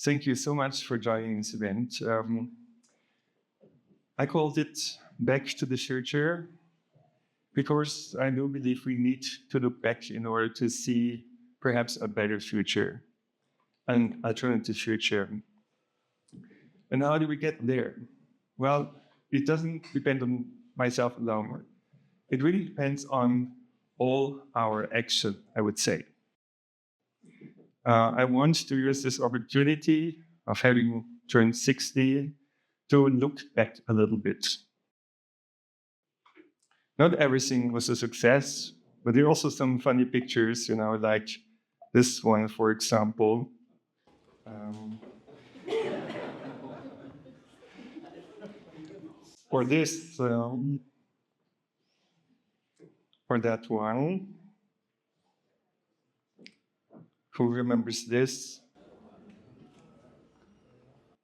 Thank you so much for joining this event. I called it Back to the Future because I do believe we need to look back in order to see perhaps a better future, an alternative future. And how do we get there? Well, it doesn't depend on myself alone. It really depends on all our action, I would say. I want to use this opportunity of having turned 60 to look back a little bit. Not everything was a success, but there are also some funny pictures, like this one, for example. Or this, or that one. Who remembers this?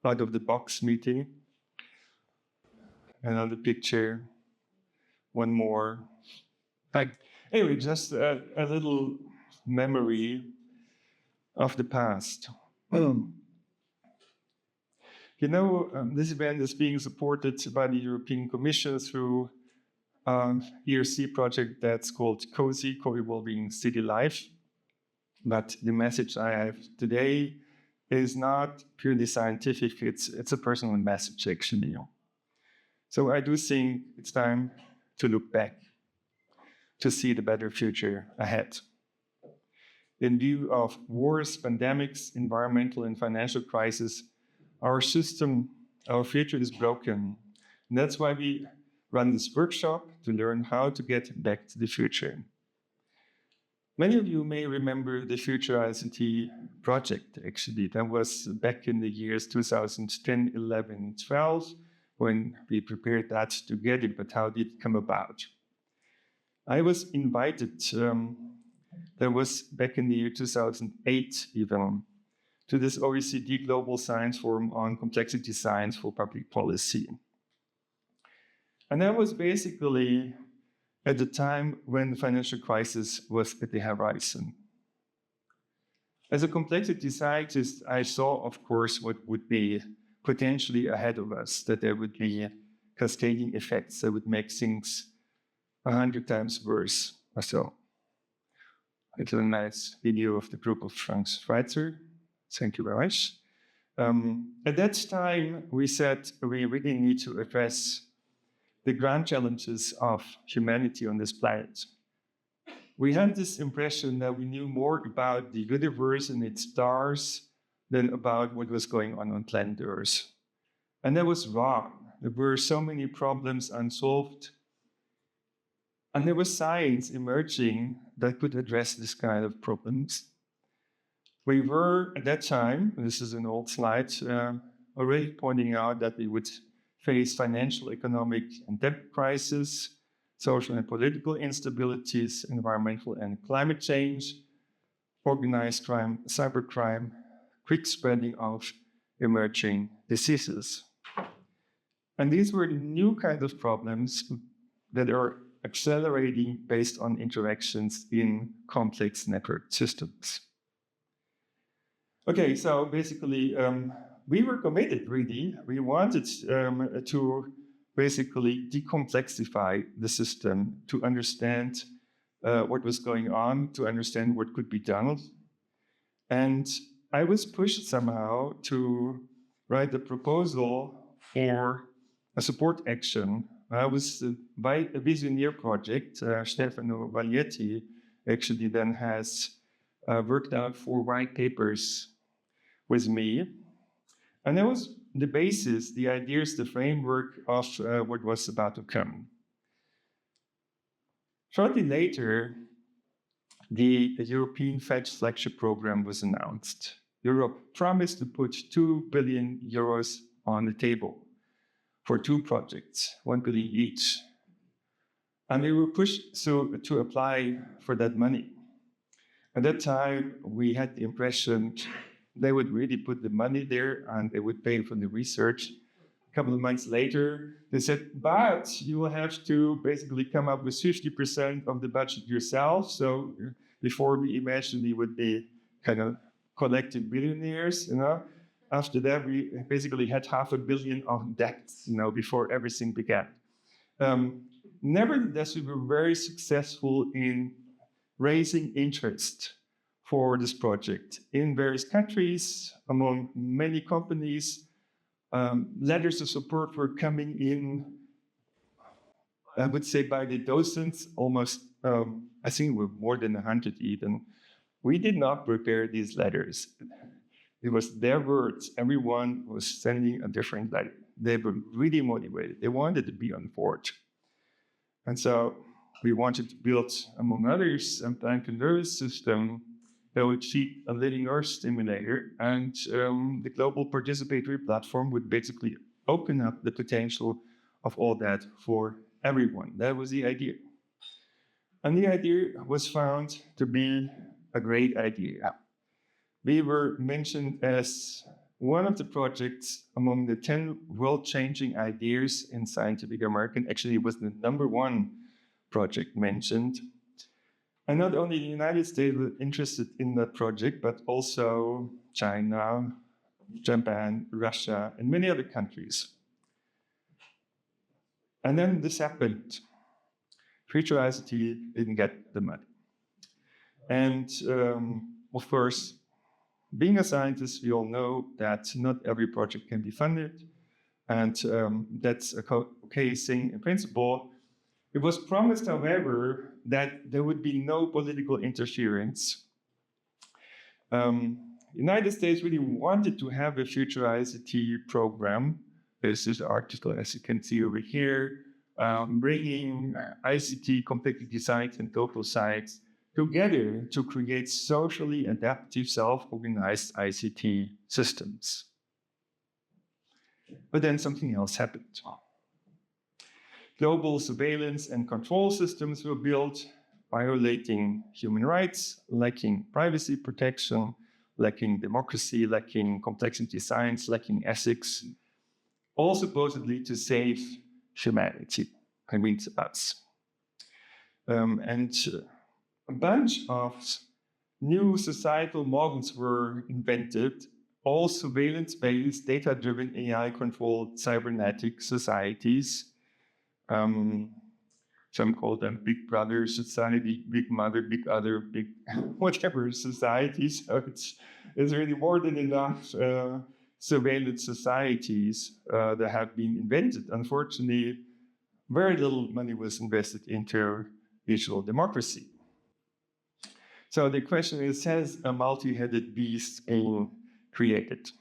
Out of the box meeting. Another picture. One more. Anyway, just a little memory of the past. This event is being supported by the European Commission through an ERC project that's called COSI, Co-Evolving City Life. But the message I have today is not purely scientific, it's a personal message, actually. So I do think it's time to look back, to see the better future ahead. In view of wars, pandemics, environmental and financial crises, our system, our future is broken. And that's why we run this workshop to learn how to get back to the future. Many of you may remember the Future ICT project, actually. That was back in the years 2010, 11, 12, when we prepared that together, but how did it come about? I was invited, that was back in the year 2008 even, to this OECD Global Science Forum on Complexity Science for Public Policy. And that was basically at the time when the financial crisis was at the horizon. As a complexity scientist, I saw, of course, what would be potentially ahead of us, that there would be cascading effects that would make things 100 times worse or so. It's a nice video of the group of Frank Schweitzer. Thank you very much. At that time, we said we really need to address the grand challenges of humanity on this planet. We had this impression that we knew more about the universe and its stars than about what was going on planet Earth. And that was wrong. There were so many problems unsolved. And there was science emerging that could address this kind of problems. We were, at that time, this is an old slide, already pointing out that we would face financial, economic, and debt crisis, social and political instabilities, environmental and climate change, organized crime, cybercrime, quick spreading of emerging diseases. And these were new kinds of problems that are accelerating based on interactions in complex network systems. Okay, so basically, we were committed, really. We wanted to basically decomplexify the system, to understand what was going on, to understand what could be done. And I was pushed somehow to write a proposal for a support action. I was by a Visioneer project. Stefano Vaglietti actually then has worked out 4 white papers with me. And that was the basis, the ideas, the framework of what was about to come. Shortly later, the European Fetch flagship program was announced. Europe promised to put 2 billion euros on the table for 2 projects, 1 billion each. And we were pushed to apply for that money. At that time, we had the impression they would really put the money there and they would pay for the research. A couple of months later, they said, but you will have to basically come up with 50% of the budget yourself. So before we imagined we would be kind of collective billionaires, after that, we basically had 500 million of debts, before everything began. Nevertheless, we were very successful in raising interest for this project in various countries, among many companies. Letters of support were coming in, I would say, by the dozens, almost, I think we're more than 100 even. We did not prepare these letters. It was their words. Everyone was sending a different letter. They were really motivated. They wanted to be on board. And so we wanted to build, among others, a planetary nervous system that would feed a living Earth simulator. And the global participatory platform would basically open up the potential of all that for everyone. That was the idea. And the idea was found to be a great idea. We were mentioned as one of the projects among the 10 world-changing ideas in Scientific American. Actually, it was the #1 project mentioned. And not only the United States were interested in that project, but also China, Japan, Russia, and many other countries. And then this happened. Future ICT didn't get the money. And of course, being a scientist, we all know that not every project can be funded. And that's a okay thing in principle. It was promised, however, that there would be no political interference. United States really wanted to have a future ICT program. This is the article, as you can see over here, bringing ICT complexity sites and total sites together to create socially adaptive, self-organized ICT systems. But then something else happened. Global surveillance and control systems were built, violating human rights, lacking privacy protection, lacking democracy, lacking complexity science, lacking ethics, all supposedly to save humanity. I mean, us. A bunch of new societal models were invented, all surveillance-based, data-driven, AI-controlled cybernetic societies. Some call them Big Brother society, Big Mother, Big Other, Big whatever societies. So it's really more than enough surveillance societies that have been invented. Unfortunately, very little money was invested into digital democracy. So the question is, has a multi-headed beast been created?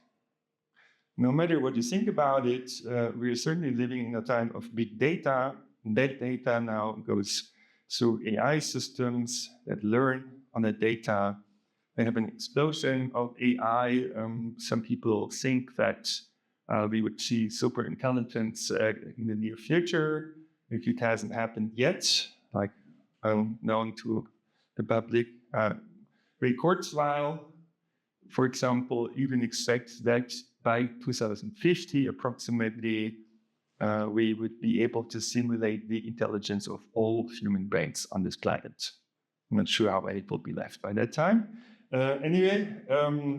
No matter what you think about it, we're certainly living in a time of big data. That data now goes through AI systems that learn on the data. We have an explosion of AI. Some people think that we would see super intelligence in the near future. If it hasn't happened yet, like known to the public, Ray Kurzweil, for example, even expects that by 2050, approximately, we would be able to simulate the intelligence of all human brains on this planet. I'm not sure how it will be left by that time. Anyway,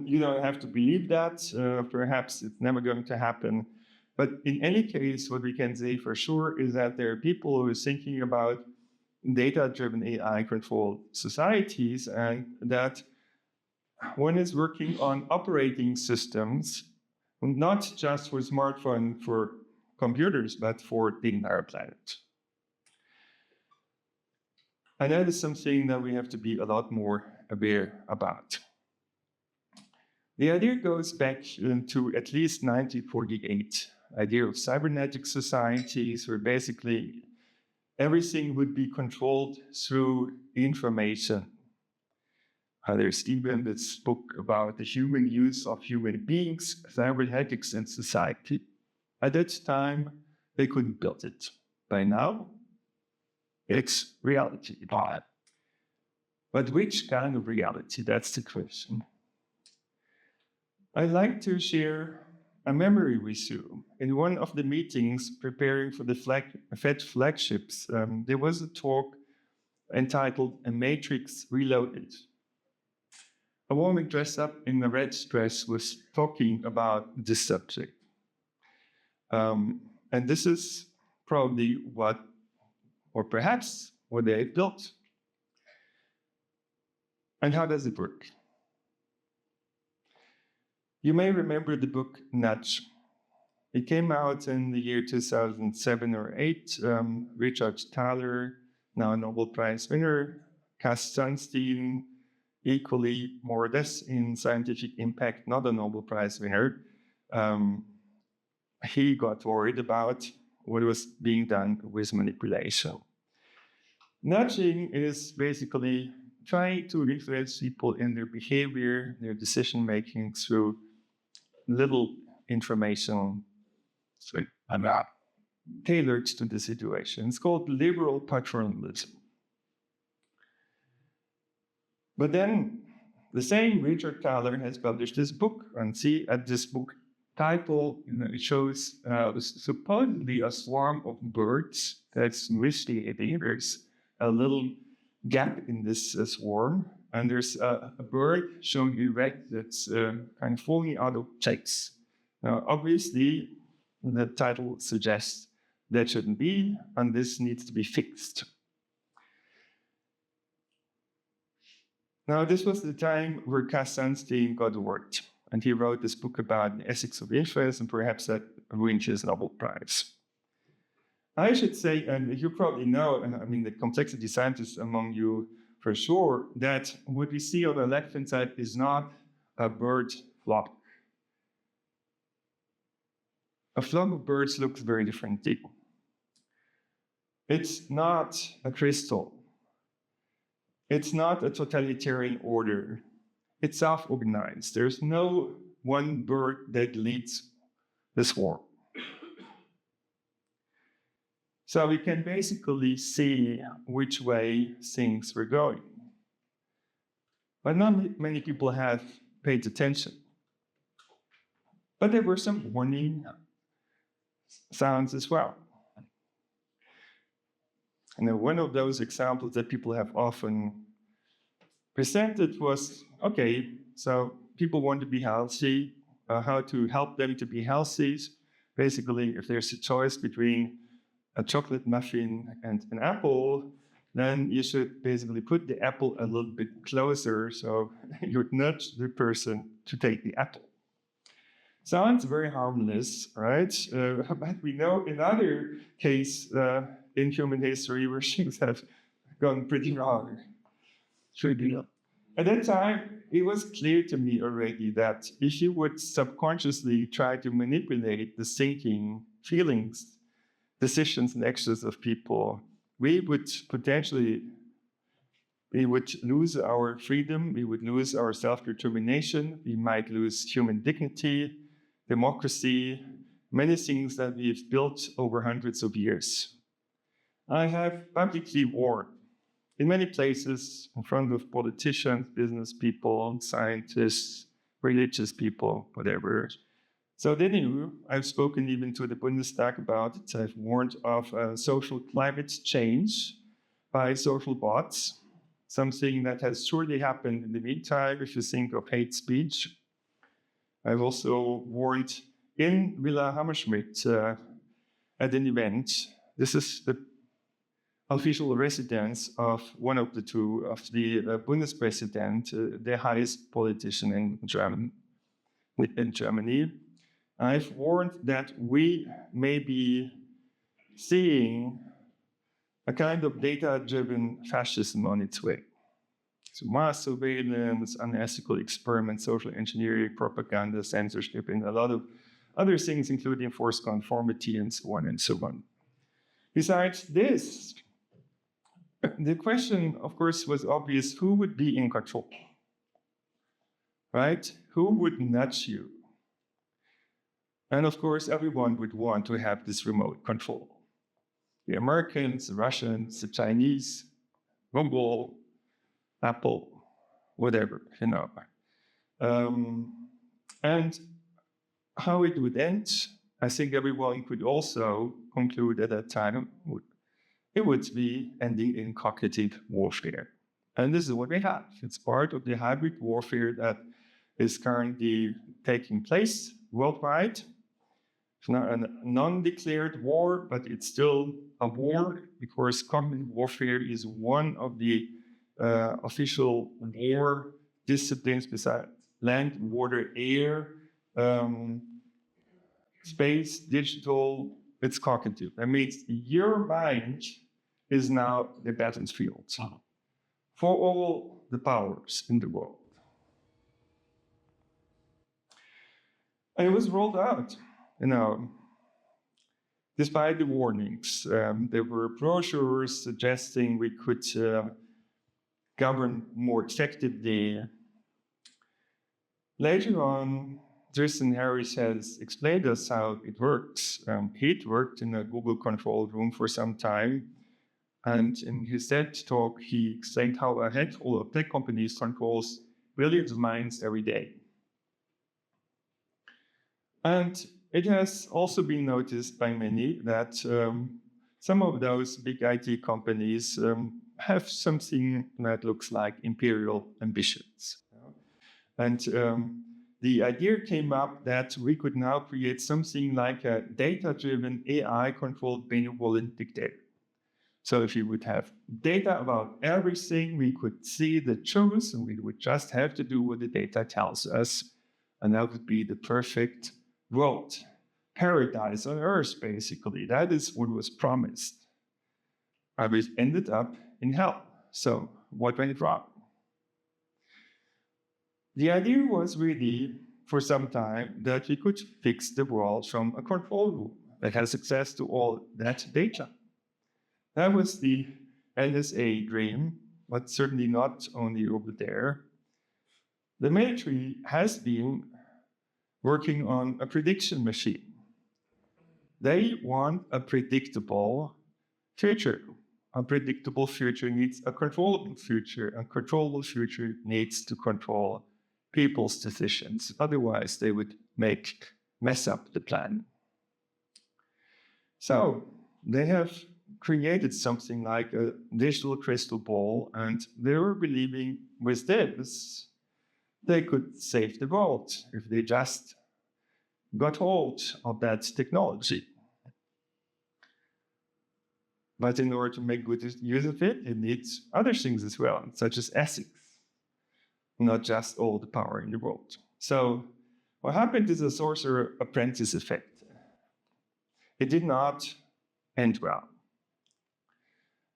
you don't have to believe that. Perhaps it's never going to happen. But in any case, what we can say for sure is that there are people who are thinking about data-driven AI-controlled societies, and that one is working on operating systems, not just for smartphones, for computers, but for the entire planet. And that is something that we have to be a lot more aware about. The idea goes back to at least 1948, idea of cybernetic societies, where basically everything would be controlled through information. There's even this book about the human use of human beings, cybernetics in society. At that time, they couldn't build it. By now, it's reality. But which kind of reality? That's the question. I'd like to share a memory with you. In one of the meetings preparing for the FED flagships, there was a talk entitled "A Matrix Reloaded." a woman dressed up in a red dress was talking about this subject. And this is probably what, or perhaps what they built. And how does it work? You may remember the book Nudge. It came out in the year 2007 or 8. Richard Thaler, now a Nobel Prize winner, Cass Sunstein, equally more or less in scientific impact, not a Nobel Prize winner. He got worried about what was being done with manipulation. Nudging is basically trying to influence people in their behavior, their decision-making through little information tailored to the situation. It's called liberal paternalism. But then the same Richard Thaler has published this book, and see at this book title, it shows supposedly a swarm of birds that's misbehaving. There's a little gap in this swarm, and there's a bird showing erect that's kind of falling out of chase. Now, obviously, the title suggests that shouldn't be, and this needs to be fixed. Now, this was the time where Cass Sunstein got worked, and he wrote this book about the ethics of influence, and perhaps that wins his Nobel Prize. I should say, and you probably know, and I mean the complexity scientists among you for sure, that what we see on the left-hand side is not a bird flock. A flock of birds looks very different. It's not a crystal. It's not a totalitarian order. It's self-organized. There's no one bird that leads the swarm. So we can basically see which way things were going. But not many people have paid attention. But there were some warning sounds as well. And one of those examples that people have often presented was, okay, so people want to be healthy, how to help them to be healthy. Basically, if there's a choice between a chocolate muffin and an apple, then you should basically put the apple a little bit closer, so you'd nudge the person to take the apple. Sounds very harmless, right? But we know in other cases in human history where things have gone pretty wrong. At that time, it was clear to me already that if you would subconsciously try to manipulate the thinking, feelings, decisions, and actions of people, we would lose our freedom, we would lose our self-determination, we might lose human dignity, democracy, many things that we've built over hundreds of years. I have publicly warned in many places in front of politicians, business people, scientists, religious people, whatever. So they knew. I've spoken even to the Bundestag about it. I've warned of social climate change by social bots, something that has surely happened in the meantime if you think of hate speech. I've also warned in Villa Hammerschmidt at an event. This is the official residence of one of the two, of the Bundespräsident, the highest politician in Germany. I've warned that we may be seeing a kind of data-driven fascism on its way. So mass surveillance, unethical experiments, social engineering, propaganda, censorship, and a lot of other things, including forced conformity and so on and so on. Besides this, the question, of course, was obvious: who would be in control? Right? Who would nudge you? And of course, everyone would want to have this remote control. The Americans, the Russians, the Chinese, Google, Apple, whatever, you know. And how it would end, I think everyone could also conclude at that time, it would be ending in cognitive warfare. And this is what we have. It's part of the hybrid warfare that is currently taking place worldwide. It's not a non-declared war, but it's still a war because cognitive warfare is one of the official war disciplines besides land, water, air, space, digital. It's cognitive. That means your mind is now the battlefield for all the powers in the world. And it was rolled out, despite the warnings. There were brochures suggesting we could govern more effectively. Later on, Tristan Harris has explained us how it works. He'd worked in a Google control room for some time, and in his TED talk, he explained how a handful of tech companies controls billions of minds every day. And it has also been noticed by many that some of those big IT companies have something that looks like imperial ambitions. And the idea came up that we could now create something like a data-driven, AI-controlled benevolent dictator. So if you would have data about everything, we could see the truth, and we would just have to do what the data tells us. And that would be the perfect world, paradise on earth, basically. That is what was promised. And we ended up in hell. So what went wrong? The idea was really, for some time, that we could fix the world from a control room that has access to all that data. That was the NSA dream, but certainly not only over there. The military has been working on a prediction machine. They want a predictable future. A predictable future needs a controllable future. A controllable future needs to control people's decisions. Otherwise, they would mess up the plan. So they have created something like a digital crystal ball, and they were believing with this, they could save the world if they just got hold of that technology. But in order to make good use of it, it needs other things as well, such as ethics, not just all the power in the world. So what happened is a sorcerer-apprentice effect. It did not end well.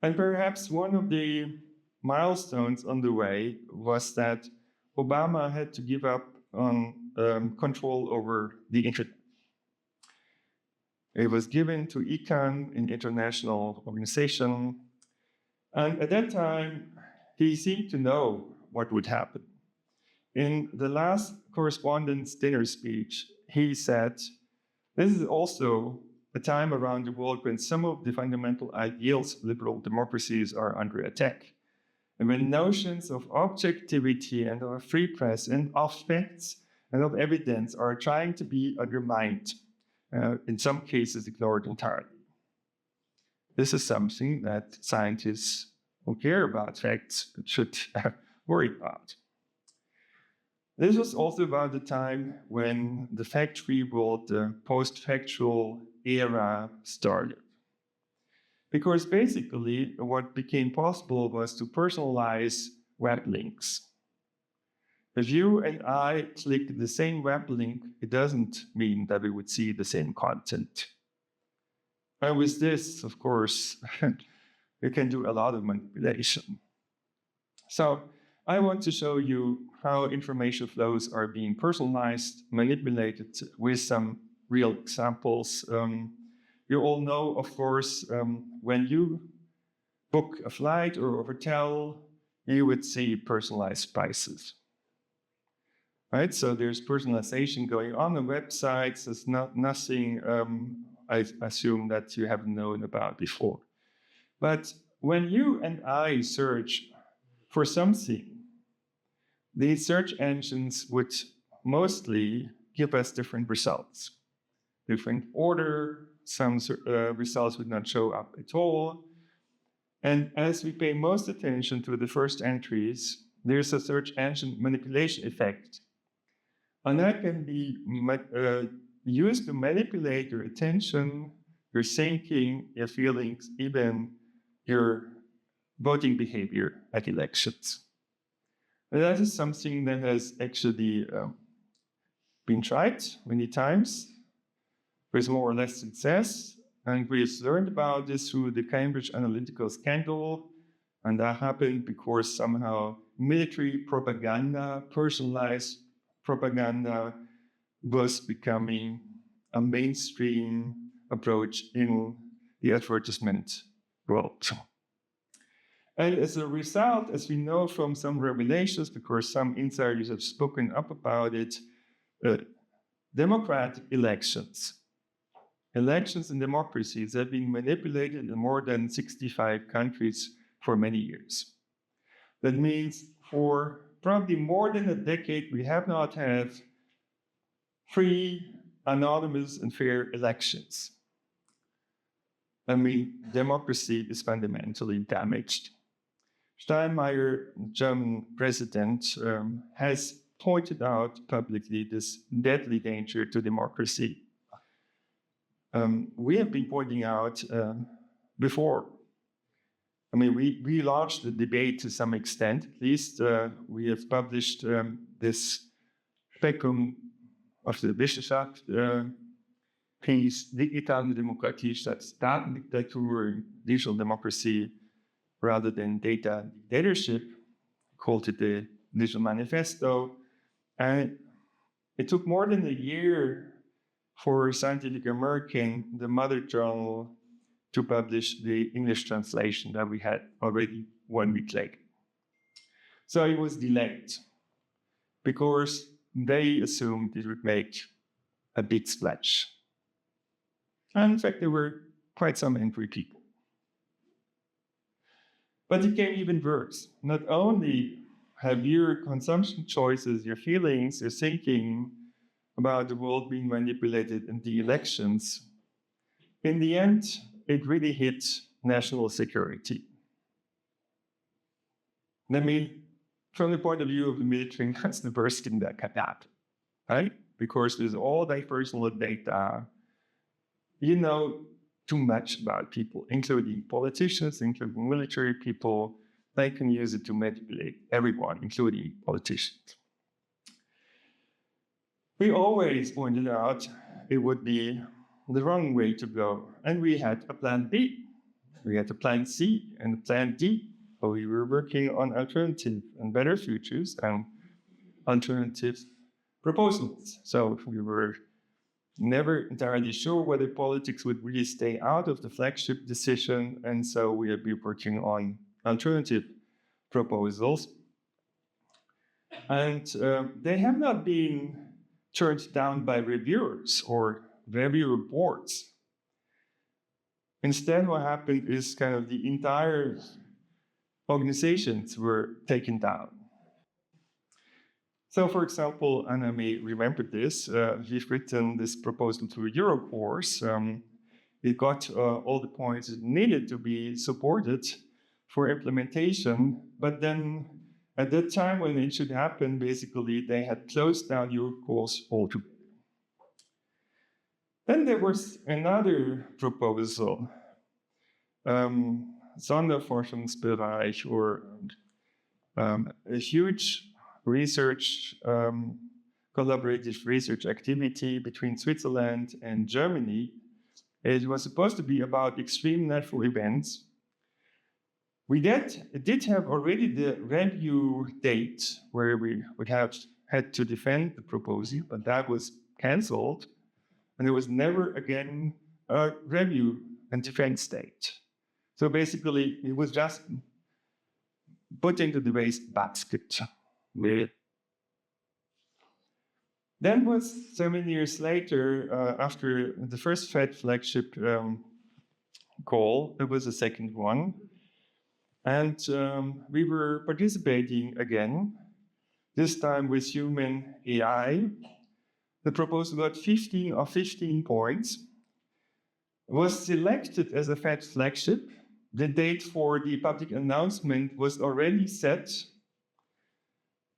And perhaps one of the milestones on the way was that Obama had to give up on control over the internet. It was given to ICANN, an international organization. And at that time, he seemed to know what would happen. In the last correspondence dinner speech, he said, this is also a time around the world when some of the fundamental ideals of liberal democracies are under attack. And when notions of objectivity and of a free press and of facts and of evidence are trying to be undermined, in some cases ignored entirely. This is something that scientists who care about facts should worry about. This was also about the time when the fact-free world, the post-factual era started. Because basically what became possible was to personalize web links. If you and I click the same web link, it doesn't mean that we would see the same content. And with this, of course, you can do a lot of manipulation. So I want to show you how information flows are being personalized, manipulated with some real examples. You all know, of course, when you book a flight or a hotel, you would see personalized prices. Right? So there's personalization going on websites. There's nothing I assume that you haven't known about before. But when you and I search for something, these search engines would mostly give us different results. Different order, some results would not show up at all. And as we pay most attention to the first entries, there's a search engine manipulation effect. And that can be used to manipulate your attention, your thinking, your feelings, even your voting behavior at elections. And that is something that has actually been tried many times with more or less success. And we've learned about this through the Cambridge Analytica scandal. And that happened because somehow military propaganda, personalized propaganda, was becoming a mainstream approach in the advertisement world. And as a result, as we know from some revelations, because some insiders have spoken up about it, democratic elections in democracies have been manipulated in more than 65 countries for many years. That means for probably more than a decade, we have not had free, anonymous, and fair elections. I mean, democracy is fundamentally damaged. Steinmeier, German president, has pointed out publicly this deadly danger to democracy. We have been pointing out before. I mean, we launched the debate to some extent. At least we have published this Spektrum of the Wissenschaft piece, Digitale Demokratie statt Datendiktatur, Digital Democracy, rather than data dictatorship, called it the Digital Manifesto. And it took more than a year for Scientific American, the mother journal, to publish the English translation that we had already 1 week later. So it was delayed because they assumed it would make a big splash. And in fact, there were quite some angry people. But it came even worse. Not only have your consumption choices, your feelings, your thinking about the world being manipulated in the elections, in the end, it really hit national security. I mean, from the point of view of the military, that's the worst thing that can happen, right? Because there's all that personal data. You know too much about people, including politicians, including military people. They can use it to manipulate everyone, including politicians. We always pointed out it would be the wrong way to go. And we had a plan B, we had a plan C and a plan D. So we were working on alternative and better futures and alternative proposals. So we were never entirely sure whether politics would really stay out of the flagship decision. And so we have been working on alternative proposals. And they have not been turned down by reviewers or review boards. Instead, what happened is kind of the entire organizations were taken down. So, for example, Anna may remember this, we've written this proposal to a Euro course. It got all the points it needed to be supported for implementation, but then at that time when it should happen, basically, they had closed down Euro course altogether. Then there was another proposal, Sonderforschungsbereich, or a huge research, collaborative research activity between Switzerland and Germany. It was supposed to be about extreme natural events. We did have already the review date where we would have had to defend the proposal, but that was cancelled. And there was never again a review and defense date. So basically, it was just put into the waste basket. Then was 7 years later, after the first Fed flagship call, there was a second one. And we were participating again, this time with human AI. The proposal got 15 of 15 points, was selected as a Fed flagship, the date for the public announcement was already set,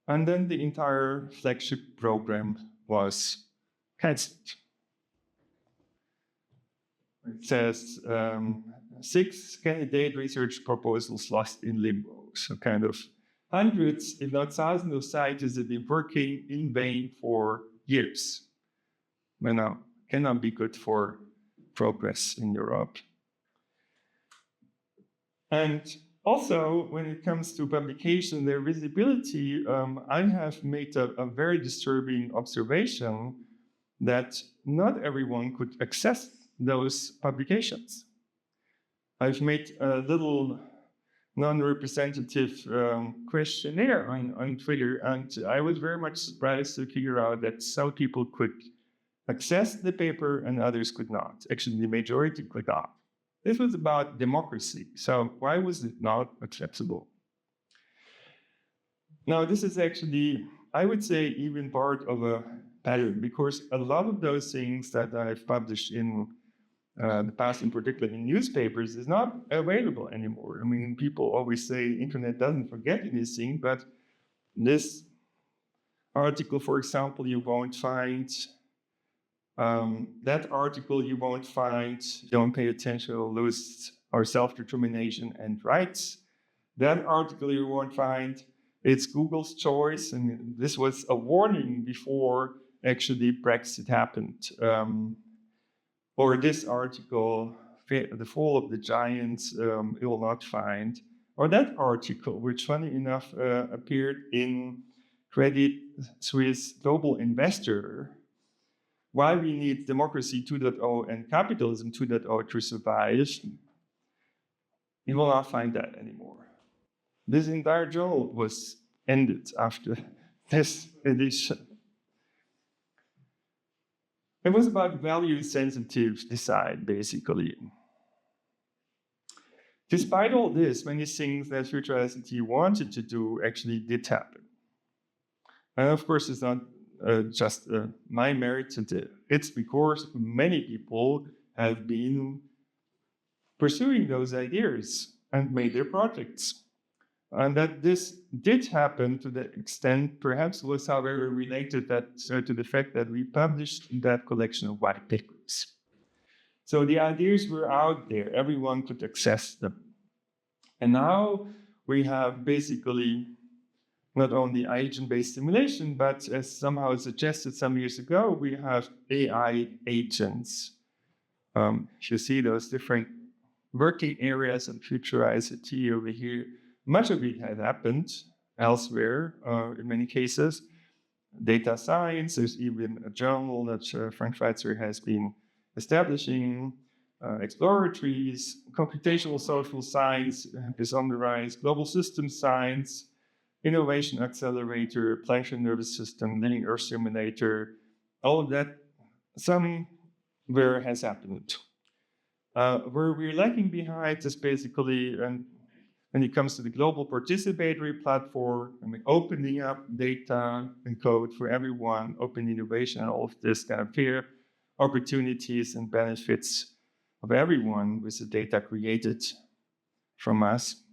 and then the entire flagship program was cancelled. It says 6 candidate research proposals lost in limbo. So kind of hundreds, if not thousands of scientists have been working in vain for years. Well, now, cannot be good for progress in Europe. And also, when it comes to publication, their visibility, I have made a very disturbing observation that not everyone could access those publications. I've made a little non-representative questionnaire on Twitter, and I was very much surprised to figure out that some people could access the paper and others could not. Actually, the majority could not. This was about democracy, so why was it not acceptable? Now, this is actually, I would say, even part of a pattern, because a lot of those things that I've published in the past, in particular in newspapers, is not available anymore. I mean, people always say internet doesn't forget anything, but this article, for example, you won't find. That article you won't find, Don't Pay Attention, You'll Lose Our Self-Determination and Rights. That article you won't find, it's Google's choice, and this was a warning before actually Brexit happened. Or this article, The Fall of the Giants, you will not find. Or that article, which funny enough appeared in Credit Suisse Global Investor, Why We Need Democracy 2.0 and Capitalism 2.0 to Survive. You will not find that anymore. This entire journal was ended after this edition. It was about value-sensitive design, basically. Despite all this, many things that Future ICT wanted to do actually did happen. And of course, it's not just my merit to do. It's because many people have been pursuing those ideas and made their projects. And that this did happen to the extent, perhaps was however related to the fact that we published that collection of white papers. So the ideas were out there, everyone could access them. And now we have basically not only agent-based simulation, but as somehow suggested some years ago, we have AI agents. You see those different working areas of Future ICT over here. Much of it has happened elsewhere, in many cases. Data science, there's even a journal that Frank Schweitzer has been establishing. Exploratories, computational social science is on the rise, global systems science, innovation accelerator, planetary nervous system, living Earth simulator, all of that somewhere has happened. Where we're lagging behind is basically, when it comes to the global participatory platform, I mean, opening up data and code for everyone, open innovation, and all of this kind of fair opportunities and benefits of everyone with the data created from us.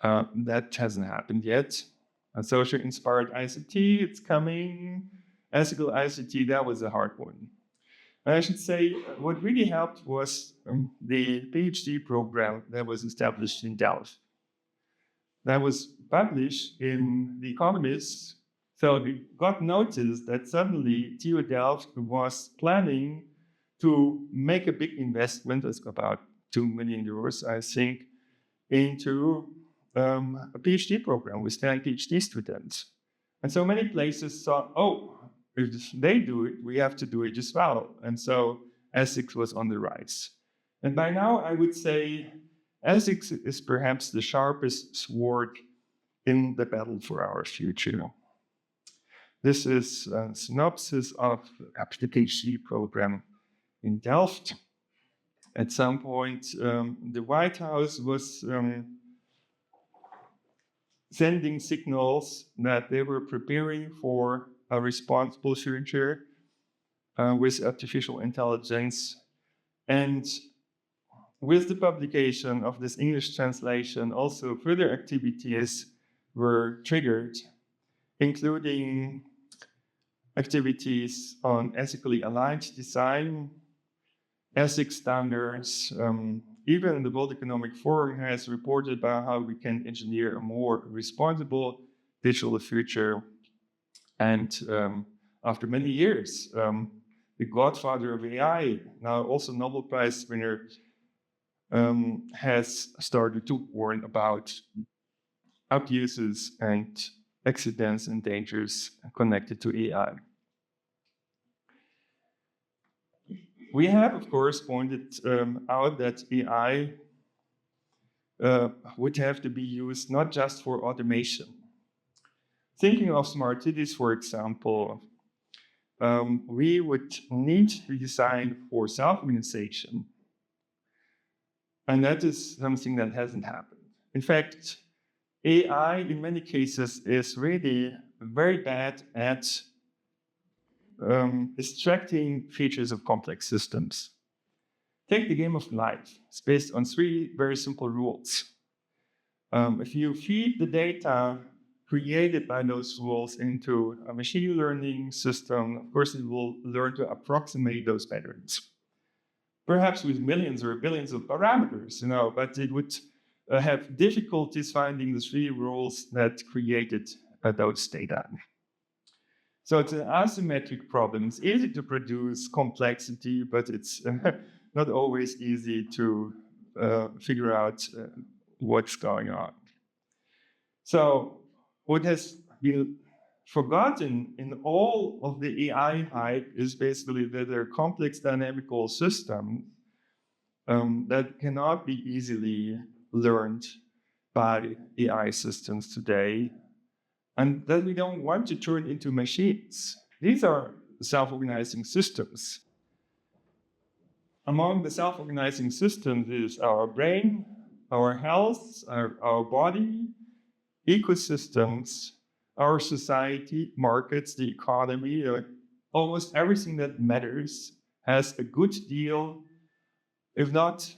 That hasn't happened yet. A social inspired ICT, it's coming. Ethical ICT, that was a hard one. And I should say, what really helped was the PhD program that was established in Delft. That was published in The Economist. So we got notice that suddenly TU Delft was planning to make a big investment, it's about 2 million euros, I think, into a PhD program with 10 PhD students. And so many places thought, oh, if they do it, we have to do it as well. And so ethics was on the rise. And by now, I would say ethics is perhaps the sharpest sword in the battle for our future. This is a synopsis of the PhD program in Delft. At some point, the White House was sending signals that they were preparing for a responsible future with artificial intelligence. And with the publication of this English translation, also further activities were triggered, including activities on ethically aligned design, ethics standards. Even the World Economic Forum has reported about how we can engineer a more responsible digital future. And after many years, the godfather of AI, now also Nobel Prize winner, has started to warn about abuses and accidents and dangers connected to AI. We have, of course, pointed out that AI would have to be used not just for automation. Thinking of smart cities, for example, we would need to design for self-organization. And that is something that hasn't happened. In fact, AI, in many cases, is really very bad at extracting features of complex systems. Take the game of life. It's based on 3 very simple rules. If you feed the data created by those rules into a machine learning system, of course, it will learn to approximate those patterns. Perhaps with millions or billions of parameters, but it would have difficulties finding the 3 rules that created those data. So it's an asymmetric problem. It's easy to produce complexity, but it's not always easy to figure out what's going on. So what has been forgotten in all of the AI hype is basically that there are complex dynamical systems that cannot be easily learned by AI systems today, and that we don't want to turn into machines. These are self-organizing systems. Among the self-organizing systems is our brain, our health, our body, ecosystems, our society, markets, the economy, almost everything that matters has a good deal, if not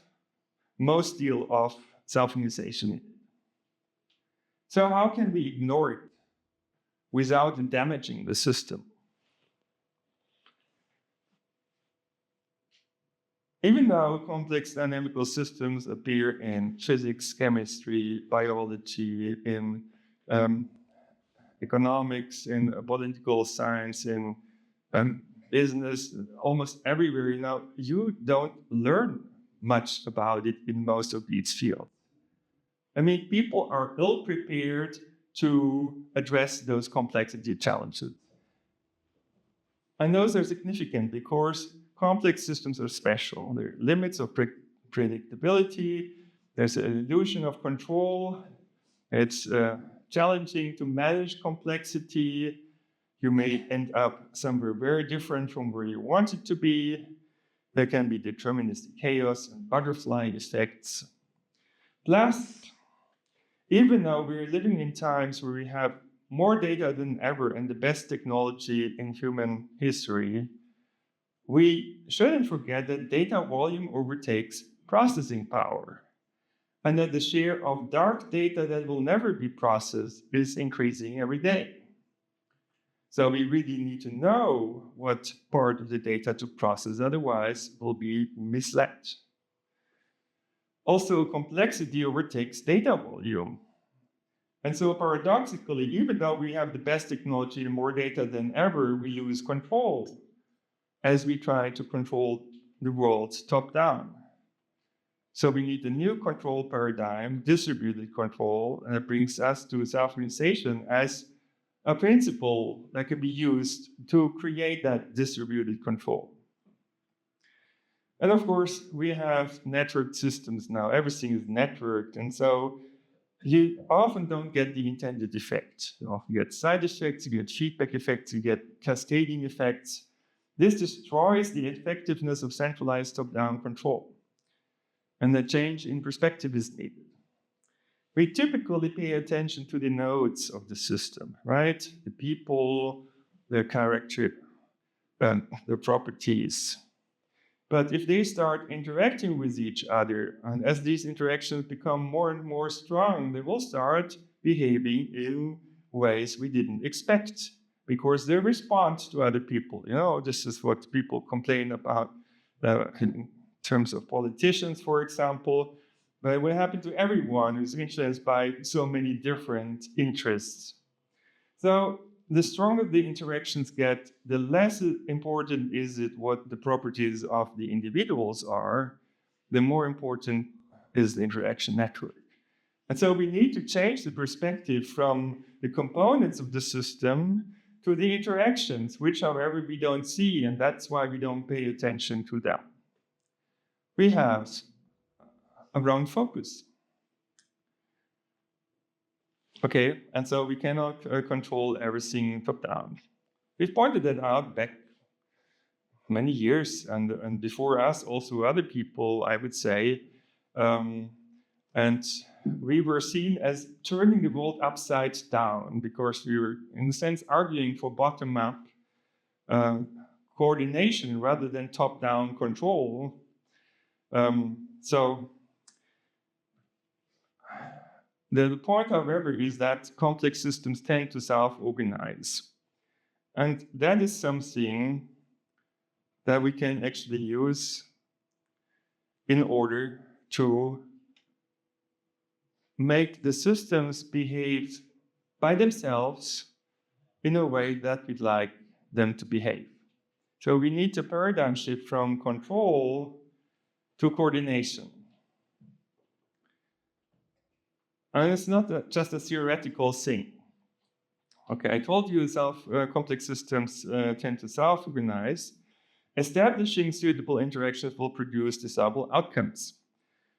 most deal, of self-organization. So how can we ignore it without damaging the system? Even though complex dynamical systems appear in physics, chemistry, biology, in economics, in political science, in business, almost everywhere, you don't learn much about it in most of these fields. I mean, people are ill-prepared to address those complexity challenges. And those are significant because complex systems are special. There are limits of predictability. There's an illusion of control. It's challenging to manage complexity. You may end up somewhere very different from where you want it to be. There can be deterministic chaos and butterfly effects. Plus, even though we're living in times where we have more data than ever and the best technology in human history, we shouldn't forget that data volume overtakes processing power, and that the share of dark data that will never be processed is increasing every day. So we really need to know what part of the data to process, otherwise we'll be misled. Also, complexity overtakes data volume. And so paradoxically, even though we have the best technology and more data than ever, we lose control as we try to control the world top-down. So we need a new control paradigm, distributed control, and it brings us to self-organization as a principle that can be used to create that distributed control. And of course, we have networked systems now. Everything is networked, and so you often don't get the intended effect. You often get side effects, you get feedback effects, you get cascading effects. This destroys the effectiveness of centralized top-down control. And the change in perspective is needed. We typically pay attention to the nodes of the system, right? The people, their character, their properties. But if they start interacting with each other, and as these interactions become more and more strong, they will start behaving in ways we didn't expect because they respond to other people. This is what people complain about in terms of politicians, for example. But it will happen to everyone who's influenced by so many different interests. So the stronger the interactions get, the less important is it what the properties of the individuals are, the more important is the interaction network. And so we need to change the perspective from the components of the system to the interactions, which, however, we don't see, and that's why we don't pay attention to them. We have a wrong focus. Okay, and so we cannot control everything top-down. We've pointed that out back many years, and before us, also other people, I would say. And we were seen as turning the world upside down because we were, in a sense, arguing for bottom-up coordination rather than top-down control. So the point, however, is that complex systems tend to self-organize. And that is something that we can actually use in order to make the systems behave by themselves in a way that we'd like them to behave. So we need a paradigm shift from control to coordination. And it's not just a theoretical thing. Okay, I told you complex systems tend to self-organize. Establishing suitable interactions will produce desirable outcomes.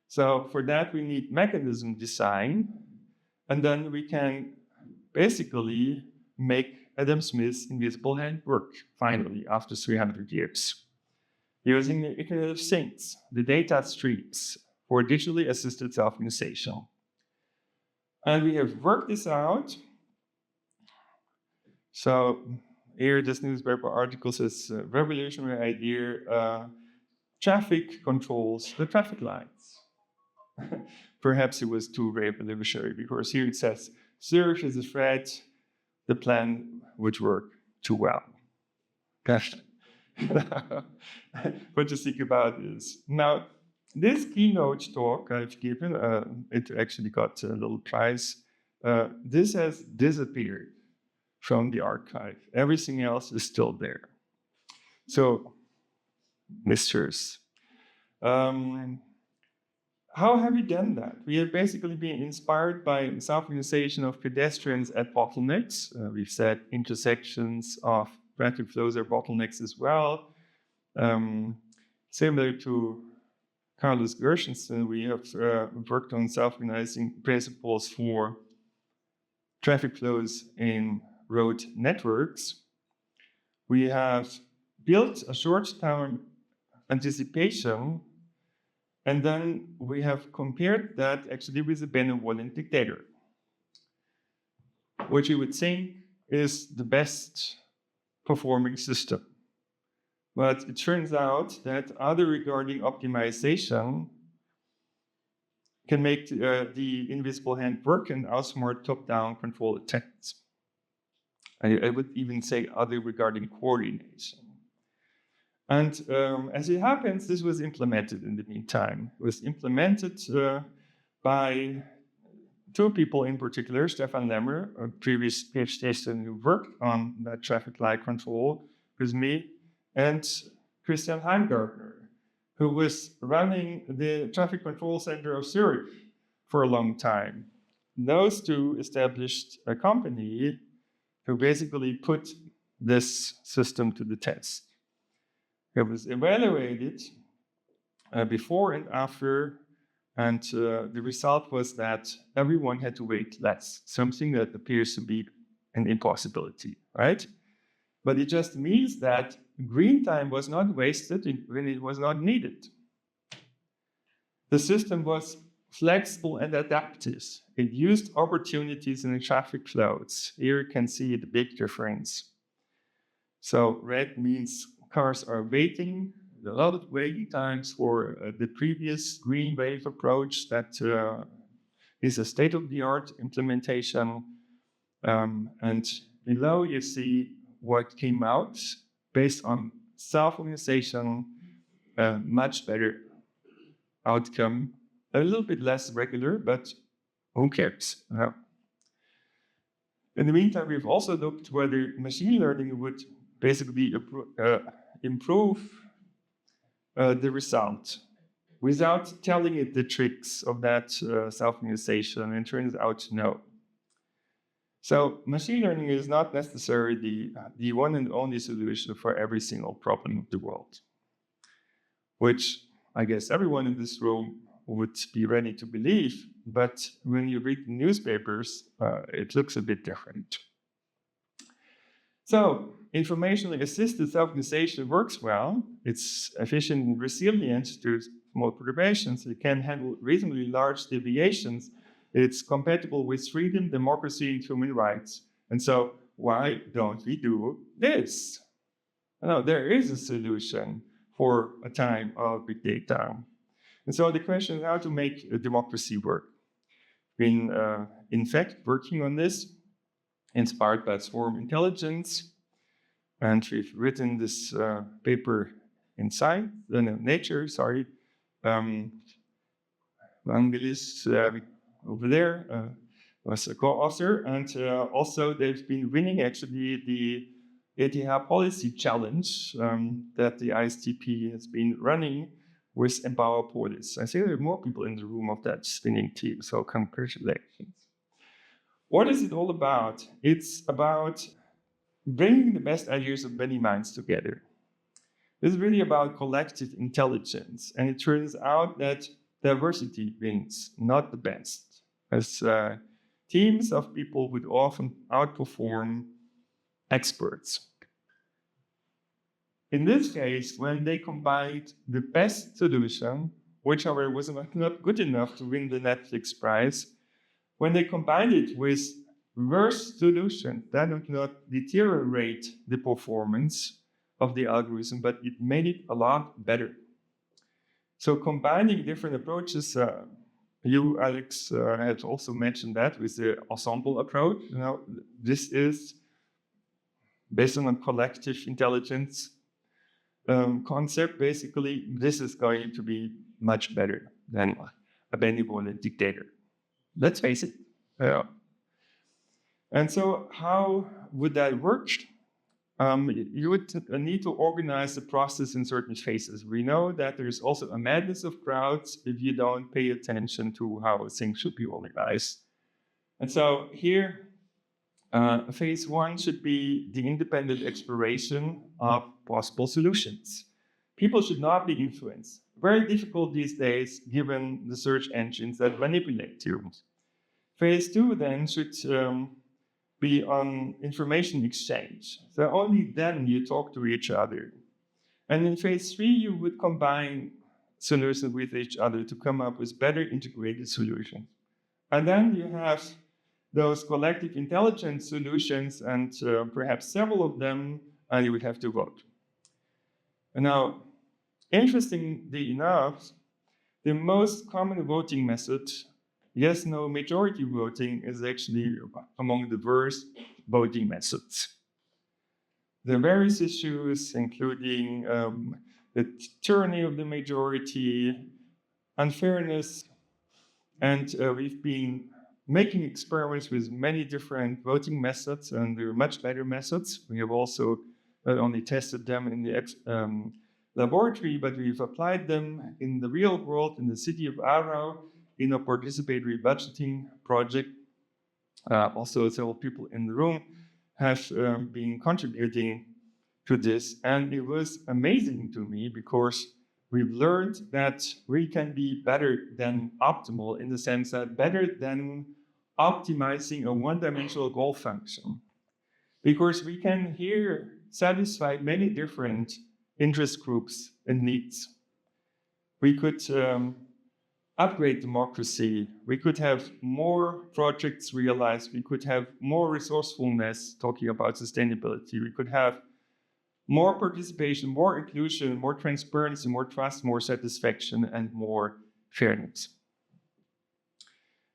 So for that, we need mechanism design, and then we can basically make Adam Smith's invisible hand work, finally, after 300 years, using the Internet of Things, the data streams, for digitally assisted self-organization. And we have worked this out. So here, this newspaper article says, revolutionary idea, traffic controls the traffic lights. Perhaps it was too revolutionary because here it says, Zurich is a threat, the plan would work too well. What to think about this? Now, this keynote talk I've given, it actually got a little prize. This has disappeared from the archive. Everything else is still there. So, misters, how have we done that? We have basically been inspired by self-organization of pedestrians at bottlenecks. We've said intersections of traffic flows are bottlenecks as well. Similar to Carlos Gershenson, we have worked on self-organizing principles for traffic flows in road networks. We have built a short-term anticipation, and then we have compared that actually with a benevolent dictator, which you would think is the best performing system. But it turns out that other regarding optimization can make the invisible hand work and also more top-down control attempts. I would even say other regarding coordination. And as it happens, this was implemented in the meantime. It was implemented by two people in particular, Stefan Lemmer, a previous PhD student who worked on that traffic light control with me, and Christian Heimgartner, who was running the traffic control center of Zurich for a long time. Those two established a company who basically put this system to the test. It was evaluated before and after, and the result was that everyone had to wait less, something that appears to be an impossibility, right? But it just means that green time was not wasted when it was not needed. The system was flexible and adaptive. It used opportunities in the traffic flows. Here you can see the big difference. So red means cars are waiting a lot of waiting times for the previous green wave approach that is a state-of-the-art implementation. And below you see what came out based on self-organization, much better outcome, a little bit less regular, but who cares? In the meantime, we've also looked whether machine learning would basically improve the result without telling it the tricks of that self-organization, and it turns out no. So machine learning is not necessarily the one and only solution for every single problem of the world, which I guess everyone in this room would be ready to believe, but when you read the newspapers, it looks a bit different. So informationally assisted self-organization works well. It's efficient and resilient to small perturbations. It can handle reasonably large deviations. It's compatible with freedom, democracy, and human rights. And so why don't we do this? No, there is a solution for a time of big data. And so the question is how to make a democracy work. We've been, in fact, working on this, inspired by swarm intelligence. And we've written this paper in Nature, Vangelis over there was a co-author. And also they've been winning actually the ETH Policy Challenge that the ISTP has been running with Empower Polis. I think there are more people in the room of that winning team, so congratulations. What is it all about? It's about bringing the best ideas of many minds together. This is really about collective intelligence, and it turns out that diversity wins, not the best, as teams of people would often outperform experts. In this case, when they combined the best solution, which however was not good enough to win the Netflix prize, when they combined it with worse solution, that would not deteriorate the performance of the algorithm, but it made it a lot better. So combining different approaches, you, Alex, had also mentioned that with the ensemble approach. This is based on a collective intelligence concept. Basically, this is going to be much better than a benevolent dictator. Let's face it. And so how would that work? You would need to organize the process in certain phases. We know that there's also a madness of crowds if you don't pay attention to how things should be organized. And so here, phase one should be the independent exploration of possible solutions. People should not be influenced. Very difficult these days, given the search engines that manipulate you. Phase two then should be on information exchange. So only then you talk to each other. And in phase three, you would combine solutions with each other to come up with better integrated solutions. And then you have those collective intelligence solutions, and perhaps several of them, and you would have to vote. And now, interestingly enough, the most common voting method, yes, no, majority voting, is actually among the worst voting methods. There are various issues, including the tyranny of the majority, unfairness, and we've been making experiments with many different voting methods, and there are much better methods. We have also not only tested them in the laboratory, but we've applied them in the real world, in the city of Aarau, in a participatory budgeting project. Also, several people in the room have been contributing to this, and it was amazing to me because we've learned that we can be better than optimal, in the sense that better than optimizing a one-dimensional goal function, because we can here satisfy many different interest groups and needs. We could upgrade democracy. We could have more projects realized. We could have more resourcefulness, talking about sustainability. We could have more participation, more inclusion, more transparency, more trust, more satisfaction, and more fairness.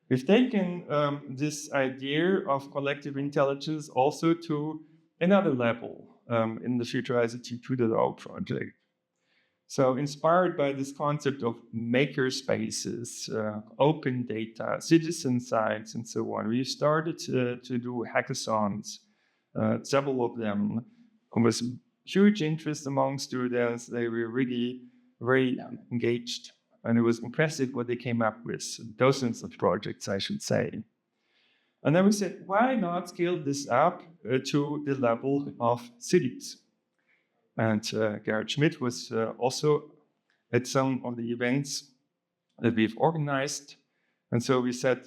We've taken this idea of collective intelligence also to another level in the Future ICT 2.0 project. So inspired by this concept of maker spaces, open data, citizen sites, and so on, we started to do hackathons, several of them. There was huge interest among students. They were really very engaged. And it was impressive what they came up with, dozens of projects, I should say. And then we said, why not scale this up to the level of cities? And Gerhard Schmidt was also at some of the events that we've organized. And so we said,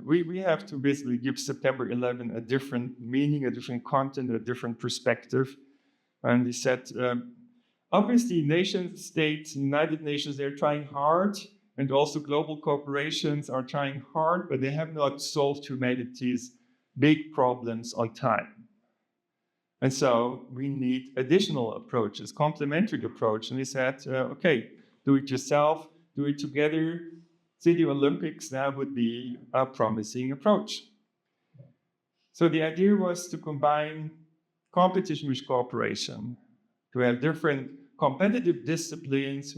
we have to basically give September 11 a different meaning, a different content, a different perspective. And we said, obviously, nation states, United Nations, they're trying hard, and also global corporations are trying hard, but they have not solved humanity's big problems on time. And so we need additional approaches, complementary approach. And we said, okay, do it yourself, do it together. City Olympics, that would be a promising approach. So the idea was to combine competition with cooperation, to have different competitive disciplines,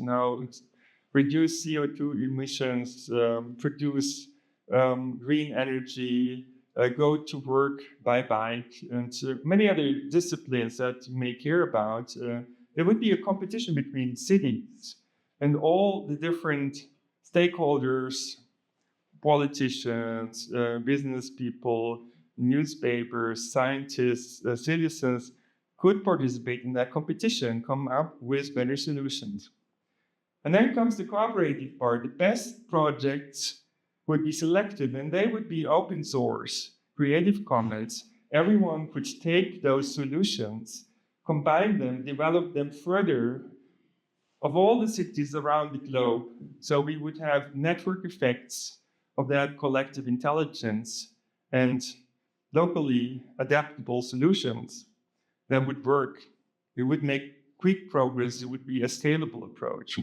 reduce CO2 emissions, produce green energy, go to work by bike, and many other disciplines that you may care about. There would be a competition between cities and all the different stakeholders, politicians, business people, newspapers, scientists, citizens could participate in that competition, come up with better solutions. And then comes the cooperative part. The best projects would be selected, and they would be open source, Creative Commons. Everyone could take those solutions, combine them, develop them further of all the cities around the globe. So we would have network effects of that collective intelligence and locally adaptable solutions that would work. It would make quick progress. It would be a scalable approach.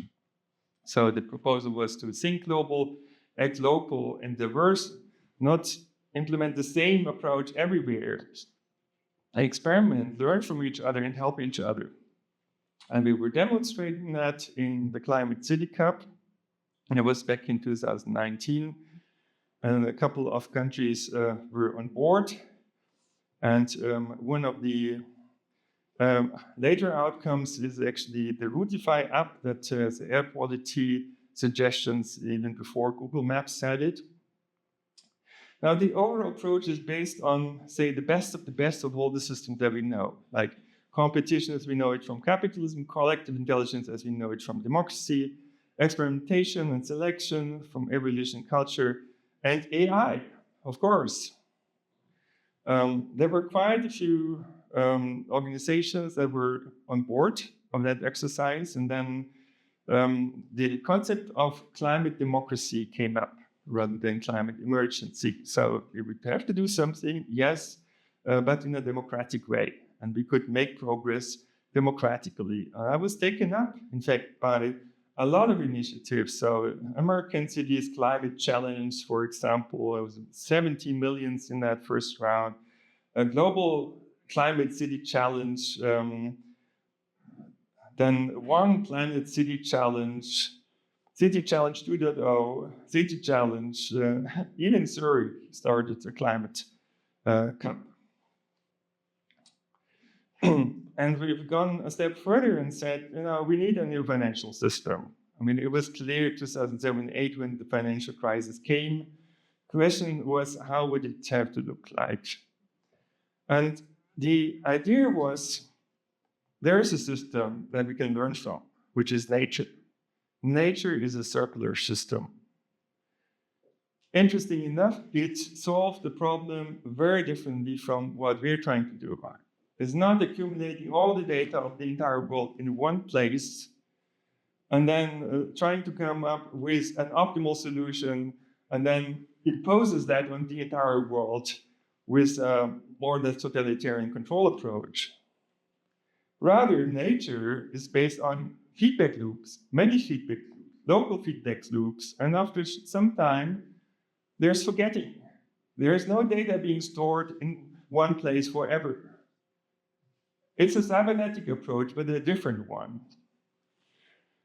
So the proposal was to think global, act local and diverse, not implement the same approach everywhere. Experiment, learn from each other, and help each other. And we were demonstrating that in the Climate City Cup. And it was back in 2019. And a couple of countries were on board. And one of the later outcomes is actually the Routify app that has air quality suggestions even before Google Maps had it. Now, the overall approach is based on, say, the best of all the systems that we know, like competition as we know it from capitalism, collective intelligence as we know it from democracy, experimentation and selection from evolution culture, and AI, of course. There were quite a few organizations that were on board of that exercise, and then the concept of climate democracy came up rather than climate emergency. So we would have to do something, yes, but in a democratic way, and we could make progress democratically. I was taken up, in fact, by a lot of initiatives. So American Cities Climate Challenge, for example, it was 70 million in that first round. A global Climate City Challenge, then One Planet City Challenge, City Challenge 2.0, City Challenge, even Zurich started a climate cup. And we've gone a step further and said, we need a new financial system. I mean, it was clear 2007-2008 when the financial crisis came. The question was, how would it have to look like? And the idea was, there is a system that we can learn from, which is nature. Nature is a circular system. Interesting enough, it solved the problem very differently from what we're trying to do about it. It's not accumulating all the data of the entire world in one place and then trying to come up with an optimal solution and then imposes that on the entire world with more or less totalitarian control approach. Rather, nature is based on feedback loops, many feedback loops, local feedback loops, and after some time, there's forgetting. There is no data being stored in one place forever. It's a cybernetic approach, but a different one.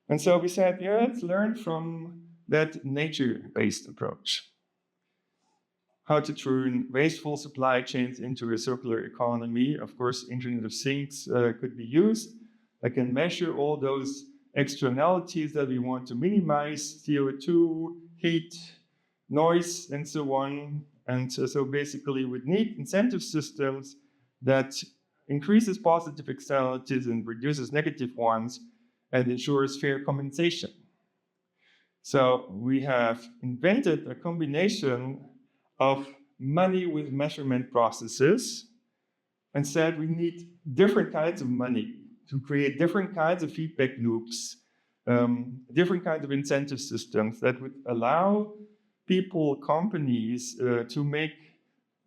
And so we said, yeah, let's learn from that nature-based approach. How to turn wasteful supply chains into a circular economy. Of course, Internet of Things could be used. I can measure all those externalities that we want to minimize, CO2, heat, noise, and so on. And so basically we need incentive systems that increases positive externalities and reduces negative ones and ensures fair compensation. So we have invented a combination of money with measurement processes and said we need different kinds of money to create different kinds of feedback loops, different kinds of incentive systems that would allow people, companies to make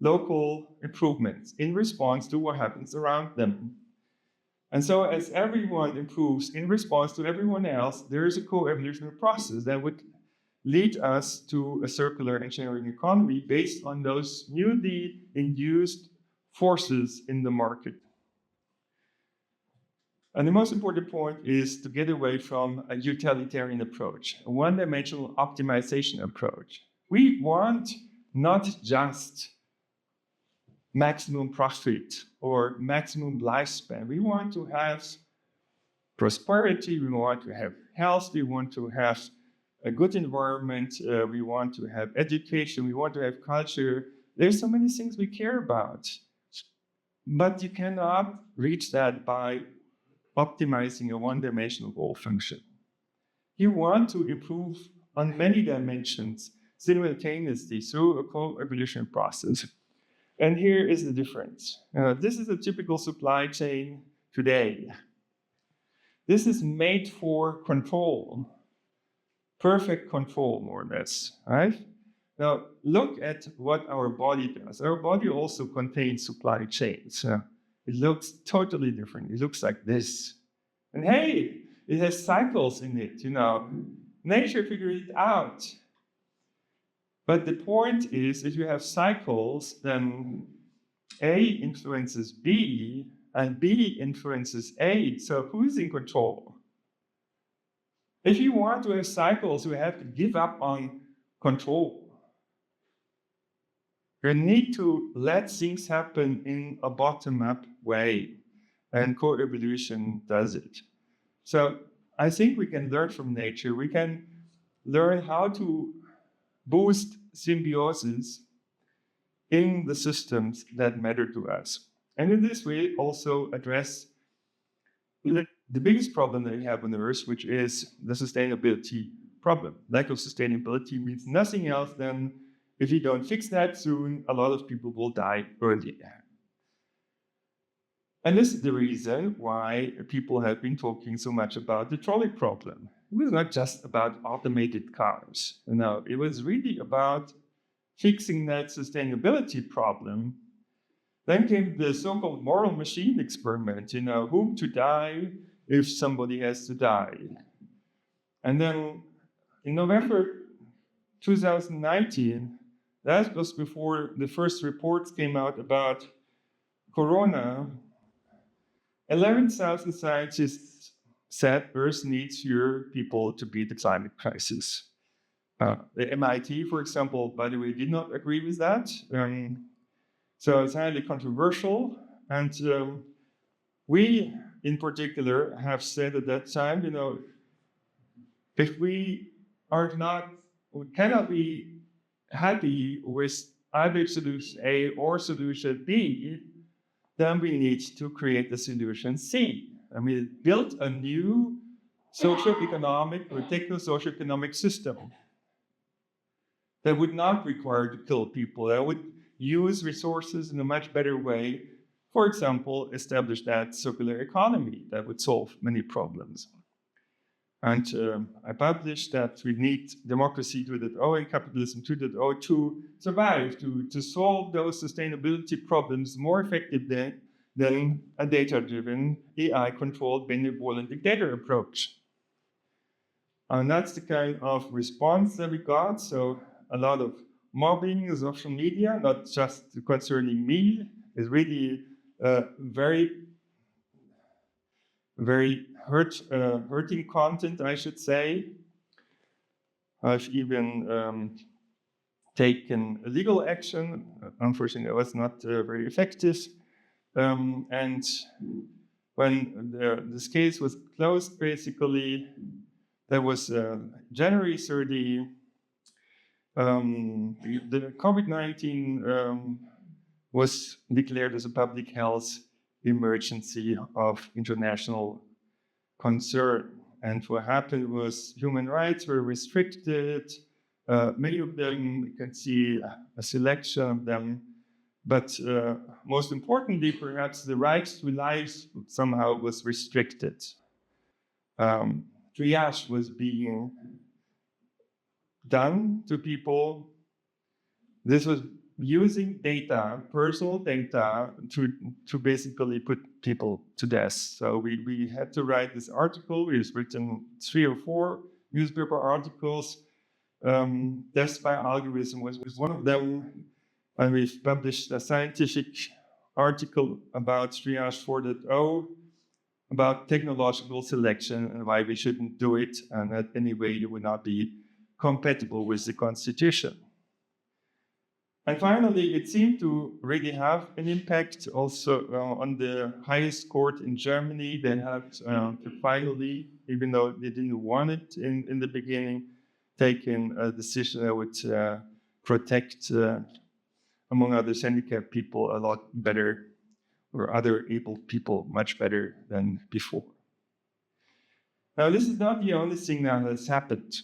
local improvements in response to what happens around them. And so as everyone improves in response to everyone else, there is a co-evolutionary process that would lead us to a circular engineering economy based on those newly induced forces in the market. And the most important point is to get away from a utilitarian approach, a one-dimensional optimization approach. We want not just maximum profit or maximum lifespan. We want to have prosperity, we want to have health, we want to have a good environment, we want to have education, we want to have culture. There's so many things we care about. But you cannot reach that by optimizing a one-dimensional goal function. You want to improve on many dimensions simultaneously through a co-evolution process. And here is the difference. This is a typical supply chain today. This is made for control, perfect control, more or less, right? Now, look at what our body does. Our body also contains supply chains. It looks totally different. It looks like this. And hey, it has cycles in it, Nature figured it out. But the point is, if you have cycles, then A influences B, and B influences A. So who's in control? If you want to have cycles, you have to give up on control. You need to let things happen in a bottom-up way, and co-evolution does it. So I think we can learn from nature. We can learn how to boost symbiosis in the systems that matter to us. And in this way, also address the biggest problem that we have on Earth, which is the sustainability problem. Lack of sustainability means nothing else than if you don't fix that soon, a lot of people will die early. And this is the reason why people have been talking so much about the trolley problem. It was not just about automated cars. No, it was really about fixing that sustainability problem. Then came the so-called moral machine experiment, whom to die if somebody has to die. And then in November 2019, that was before the first reports came out about Corona, 11,000 scientists said Earth needs fewer people to beat the climate crisis. The MIT, for example, by the way, did not agree with that. So it's highly controversial. And we, in particular, have said at that time, if we cannot be happy with either solution A or solution B, then we need to create the solution C. Build a new socio-economic or techno-socio-economic system that would not require to kill people, that would use resources in a much better way. For example, establish that circular economy that would solve many problems. And I published that we need democracy 2.0 and capitalism 2.0 to survive, to solve those sustainability problems more effectively than a data-driven, AI-controlled benevolent dictator approach. And that's the kind of response that we got. So a lot of mobbing in social media, not just concerning me, is really very hurting content, I should say. I've even taken legal action. Unfortunately, it was not very effective. And when this case was closed, basically, there was January 30. The COVID-19 was declared as a public health emergency of international concern. And what happened was human rights were restricted. Many of them, you can see a selection of them. But most importantly, perhaps the right to life somehow was restricted. Triage was being done to people. This was using data, personal data, to basically put people to death. So we had to write this article. We've written 3 or 4 newspaper articles. Death by algorithm was one of them. And we've published a scientific article about Triage 4.0, about technological selection and why we shouldn't do it, and that anyway it would not be compatible with the Constitution. And finally, it seemed to really have an impact also on the highest court in Germany. They had to finally, even though they didn't want it in the beginning, taken a decision that would protect, among others, handicapped people a lot better, or other able people much better than before. Now, this is not the only thing that has happened.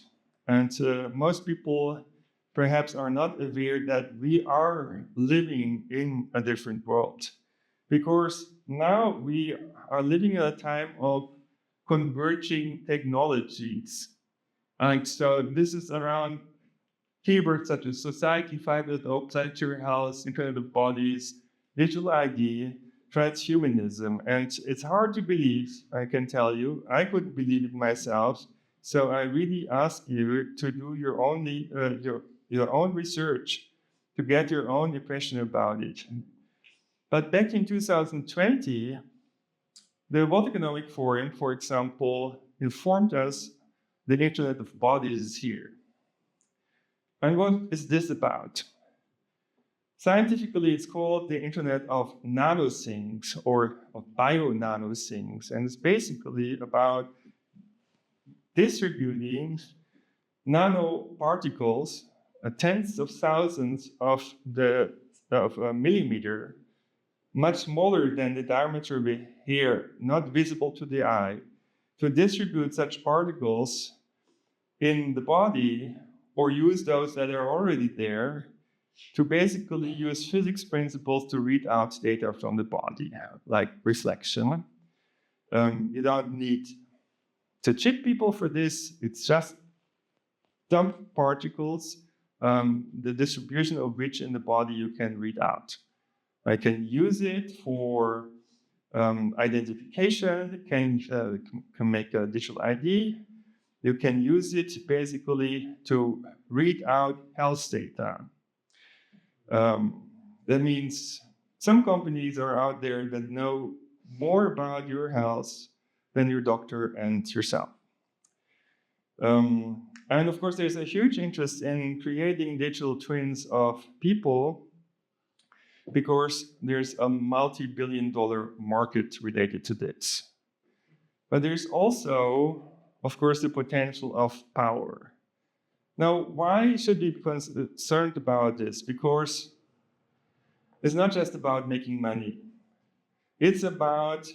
And most people perhaps are not aware that we are living in a different world. Because now we are living at a time of converging technologies. And so this is around keywords such as Society 5.0, planetary health, Internet of Bodies, digital ID, transhumanism. And it's hard to believe, I can tell you. I couldn't believe it myself. So I really ask you to do your own research, to get your own impression about it. But back in 2020, the World Economic Forum, for example, informed us the Internet of Bodies is here. And what is this about? Scientifically, it's called the Internet of Nanosthings, or of bio-nanosthings. And it's basically about distributing nanoparticles, tens of thousands of a millimeter, much smaller than the diameter of a hair, not visible to the eye, to distribute such particles in the body, or use those that are already there, to basically use physics principles to read out data from the body, like reflection. You don't need to chip people for this. It's just dump particles, the distribution of which in the body you can read out. I can use it for identification, can make a digital ID. You can use it basically to read out health data. That means some companies are out there that know more about your health than your doctor and yourself. And of course, there's a huge interest in creating digital twins of people because there's a multi-billion-dollar market related to this. But there's also, of course, the potential of power. Now, why should we be concerned about this? Because it's not just about making money. It's about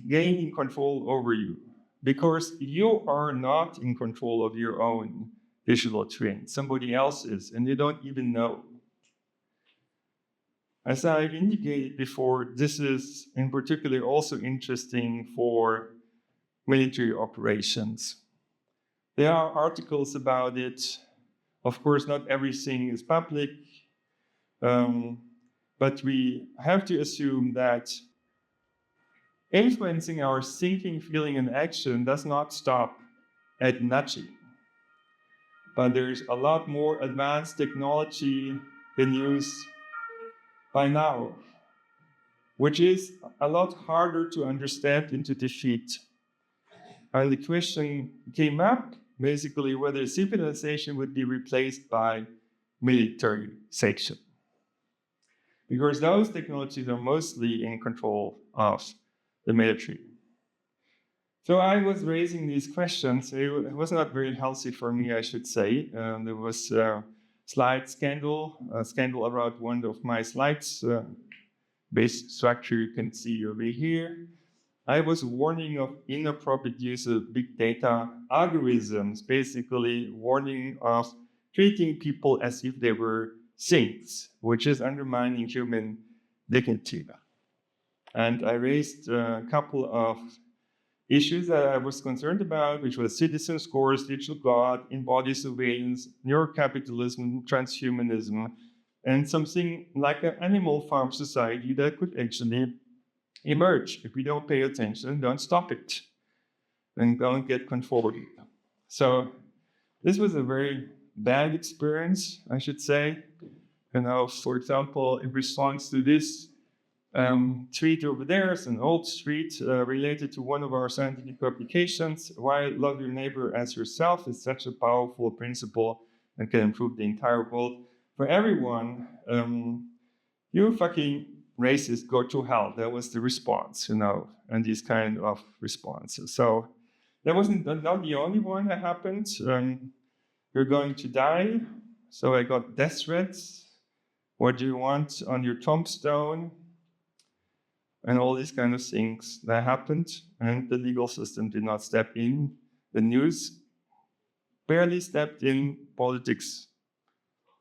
gaining control over you. Because you are not in control of your own digital twin. Somebody else is, and you don't even know. As I've indicated before, this is in particular also interesting for military operations. There are articles about it. Of course, not everything is public, but we have to assume that influencing our thinking, feeling, and action does not stop at nudging. But there's a lot more advanced technology in use by now, which is a lot harder to understand and to defeat. And the question came up, basically, whether civilization would be replaced by militarization. Because those technologies are mostly in control of the military. So I was raising these questions. It was not very healthy for me, I should say. There was a scandal around one of my slides. Base structure you can see over here. I was warning of inappropriate use of big data algorithms, basically warning of treating people as if they were things, which is undermining human dignity. And I raised a couple of issues that I was concerned about, which was citizen scores, digital God, embodied surveillance, neurocapitalism, transhumanism, and something like an animal farm society that could actually emerge if we don't pay attention and don't stop it and don't get conformed. So this was a very bad experience, I should say. For example, in response to this tweet over there, is an old tweet related to one of our scientific publications. Why love your neighbor as yourself is such a powerful principle and can improve the entire world for everyone. You fucking racist, go to hell. That was the response, and these kind of responses. So that wasn't not the only one that happened. You're going to die. So I got death threats. What do you want on your tombstone? And all these kind of things that happened, and the legal system did not step in. The news barely stepped in. Politics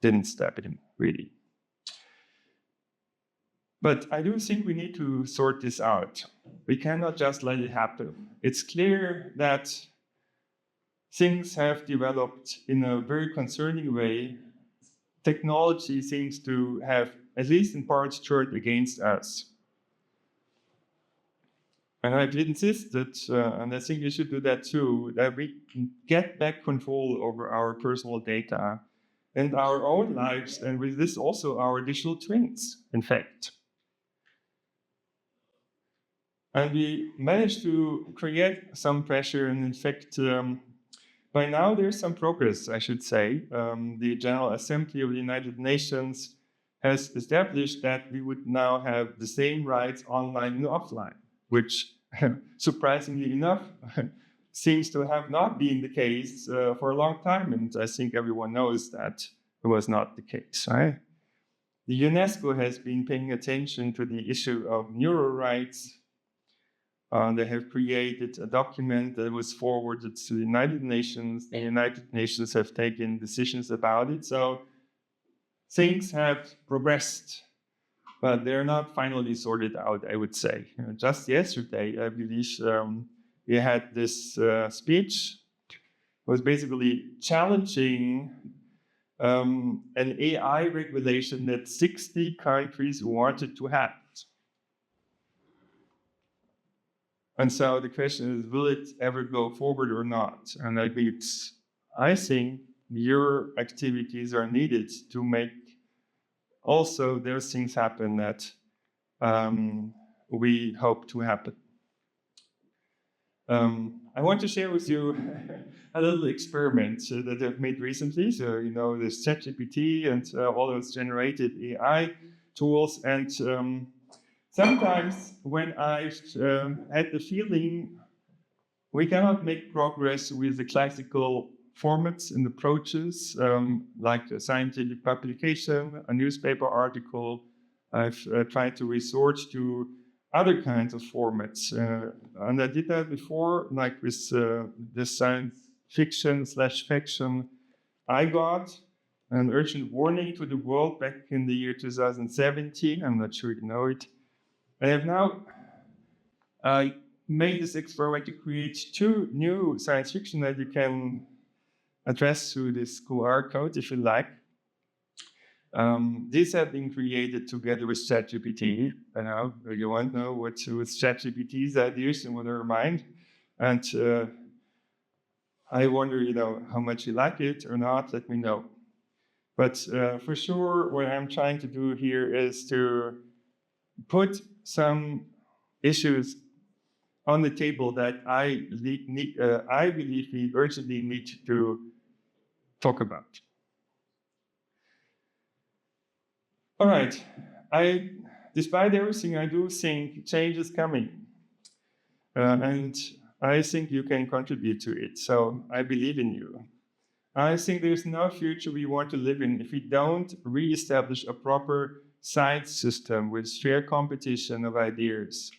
didn't step in, really. But I do think we need to sort this out. We cannot just let it happen. It's clear that things have developed in a very concerning way. Technology seems to have, at least in parts, turned against us. And I've insisted, and I think you should do that too, that we get back control over our personal data and our own lives, and with this also our digital twins, in fact. And we managed to create some pressure, and in fact, by now there's some progress, I should say. The General Assembly of the United Nations has established that we would now have the same rights online and offline, which, surprisingly enough, seems to have not been the case for a long time, and I think everyone knows that it was not the case, right? The UNESCO has been paying attention to the issue of neural rights. They have created a document that was forwarded to the United Nations. The United Nations have taken decisions about it, so things have progressed. But they're not finally sorted out, I would say. Just yesterday, I believe, we had this speech. It was basically challenging an AI regulation that 60 countries wanted to have. And so the question is, will it ever go forward or not? And I think your activities are needed to make also those things happen that we hope to happen. I want to share with you a little experiment that I've made recently. So, there's ChatGPT and all those generated AI tools. And sometimes when I've had the feeling we cannot make progress with the classical formats and approaches, like a scientific publication, a newspaper article, I've tried to resort to other kinds of formats. And I did that before, like with the science fiction/fiction. I got an urgent warning to the world back in the year 2017. I'm not sure you know it. I have now made this experiment to create 2 new science fiction that you can address through this QR code if you like. These have been created together with ChatGPT. I know you want to know what's ChatGPT's ideas and what are mine. And I wonder, how much you like it or not, let me know. But for sure, what I'm trying to do here is to put some issues on the table that I believe we urgently need to talk about. All right. Despite everything, I do think change is coming. And I think you can contribute to it. So I believe in you. I think there's no future we want to live in if we don't reestablish a proper science system with fair competition of ideas,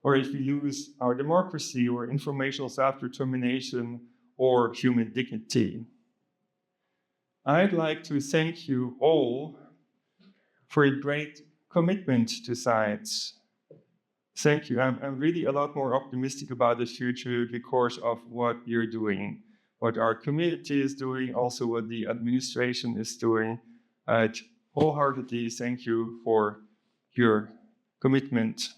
or if we lose our democracy or informational self-determination or human dignity. I'd like to thank you all for a great commitment to science. Thank you. I'm really a lot more optimistic about the future because of what you're doing, what our community is doing, also what the administration is doing. I'd wholeheartedly thank you for your commitment.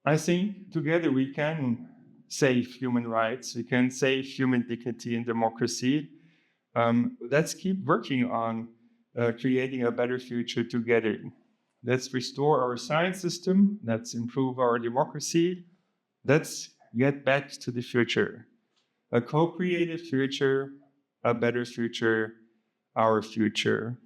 I think together we can save human rights, we can save human dignity and democracy. Let's keep working on creating a better future together. Let's restore our science system. Let's improve our democracy. Let's get back to the future. A co-created future, a better future, our future.